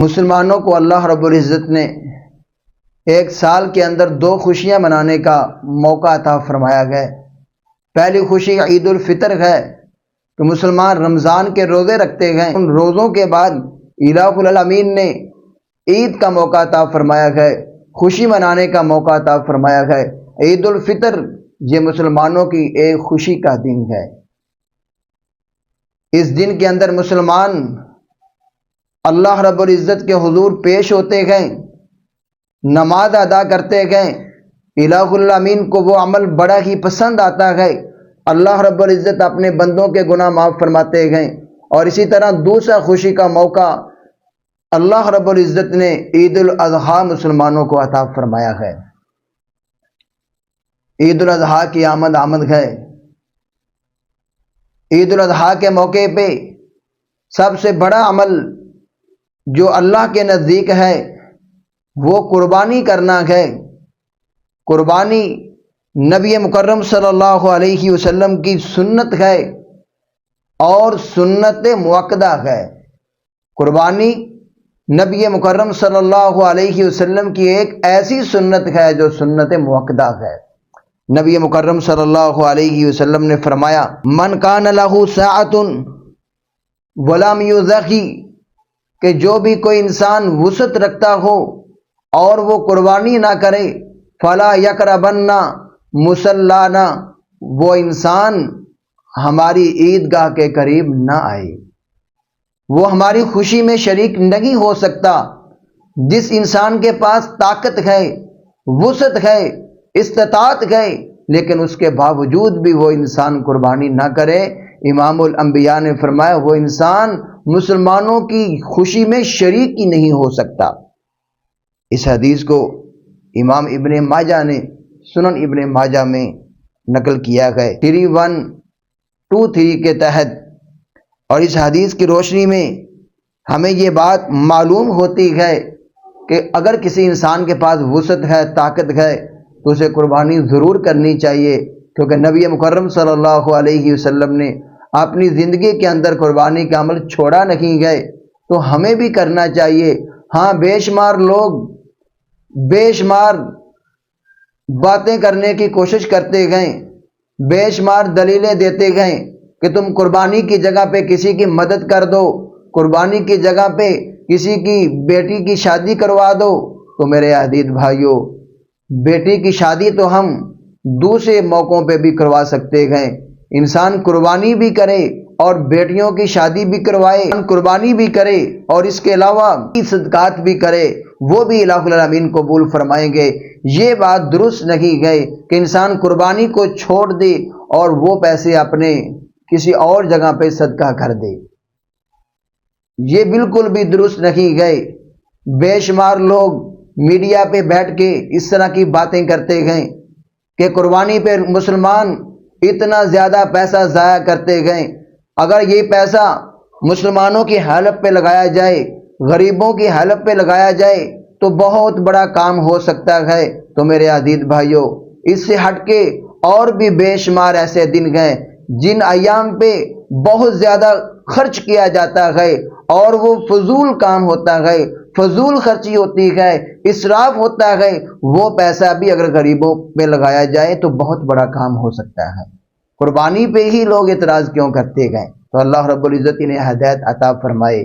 مسلمانوں کو اللہ رب العزت نے ایک سال کے اندر 2 خوشیاں منانے کا موقع عطا فرمایا گیا۔ پہلی خوشی عید الفطر ہے کہ مسلمان رمضان کے روزے رکھتے ہیں، ان روزوں کے بعد الہ العالمین نے عید کا موقع عطا فرمایا گیا، خوشی منانے کا موقع عطا فرمایا گیا۔ عید الفطر یہ مسلمانوں کی ایک خوشی کا دن ہے۔ اس دن کے اندر مسلمان اللہ رب العزت کے حضور پیش ہوتے گئے، نماز ادا کرتے گئے۔ الہ العالمین کو وہ عمل بڑا ہی پسند آتا ہے، اللہ رب العزت اپنے بندوں کے گناہ معاف فرماتے گئے۔ اور اسی طرح دوسرا خوشی کا موقع اللہ رب العزت نے عید الاضحیٰ مسلمانوں کو عطا فرمایا ہے۔ عید الاضحیٰ کی آمد ہے۔ عید الاضحیٰ کے موقع پہ سب سے بڑا عمل جو اللہ کے نزدیک ہے وہ قربانی کرنا ہے۔ قربانی نبی مکرم صلی اللہ علیہ وسلم کی سنت ہے اور سنت مؤکدہ ہے۔ قربانی نبی مکرم صلی اللہ علیہ وسلم کی ایک ایسی سنت ہے جو سنت مؤکدہ ہے۔ نبی مکرم صلی اللہ علیہ وسلم نے فرمایا، من کان لہ ساعۃ ولم یضحی، کہ جو بھی کوئی انسان وسعت رکھتا ہو اور وہ قربانی نہ کرے، فلا یقربن مصلانا، وہ انسان ہماری عیدگاہ کے قریب نہ آئے، وہ ہماری خوشی میں شریک نہیں ہو سکتا۔ جس انسان کے پاس طاقت ہے، وسعت ہے، استطاعت ہے، لیکن اس کے باوجود بھی وہ انسان قربانی نہ کرے، امام الانبیاء نے فرمایا وہ انسان مسلمانوں کی خوشی میں شریک ہی نہیں ہو سکتا۔ اس حدیث کو امام ابن ماجہ نے سنن ابن ماجہ میں نقل کیا ہے 3123 کے تحت۔ اور اس حدیث کی روشنی میں ہمیں یہ بات معلوم ہوتی ہے کہ اگر کسی انسان کے پاس وسعت ہے، طاقت ہے، تو اسے قربانی ضرور کرنی چاہیے، کیونکہ نبی مکرم صلی اللہ علیہ وسلم نے اپنی زندگی کے اندر قربانی کا عمل چھوڑا نہیں گئے، تو ہمیں بھی کرنا چاہیے۔ ہاں، بے شمار لوگ بے شمار باتیں کرنے کی کوشش کرتے گئے، بے شمار دلیلیں دیتے گئے کہ تم قربانی کی جگہ پہ کسی کی مدد کر دو، قربانی کی جگہ پہ کسی کی بیٹی کی شادی کروا دو۔ تو میرے عزیز بھائیوں، بیٹی کی شادی تو ہم دوسرے موقعوں پہ بھی کروا سکتے ہیں۔ انسان قربانی بھی کرے اور بیٹیوں کی شادی بھی کروائے، قربانی بھی کرے اور اس کے علاوہ صدقات بھی کرے، وہ بھی الہ العالمین قبول فرمائیں گے۔ یہ بات درست نہیں ہے کہ انسان قربانی کو چھوڑ دے اور وہ پیسے اپنے کسی اور جگہ پہ صدقہ کر دے، یہ بالکل بھی درست نہیں ہے۔ بے شمار لوگ میڈیا پہ بیٹھ کے اس طرح کی باتیں کرتے ہیں کہ قربانی پہ مسلمان اتنا زیادہ پیسہ ضائع کرتے گئے، اگر یہ پیسہ مسلمانوں کی ہیلپ پہ لگایا جائے، غریبوں کی ہیلپ پہ لگایا جائے تو بہت بڑا کام ہو سکتا ہے۔ تو میرے عزیز بھائیوں، اس سے ہٹ کے اور بھی بے شمار ایسے دن ہیں جن ایام پہ بہت زیادہ خرچ کیا جاتا ہے اور وہ فضول کام ہوتا ہے، فضول خرچی ہوتی ہے، اسراف ہوتا ہے۔ وہ پیسہ بھی اگر غریبوں پہ لگایا جائے تو بہت بڑا کام ہو سکتا ہے۔ قربانی پہ ہی لوگ اعتراض کیوں کرتے گئے؟ تو اللہ رب العزت انہیں ہدایت عطا فرمائے۔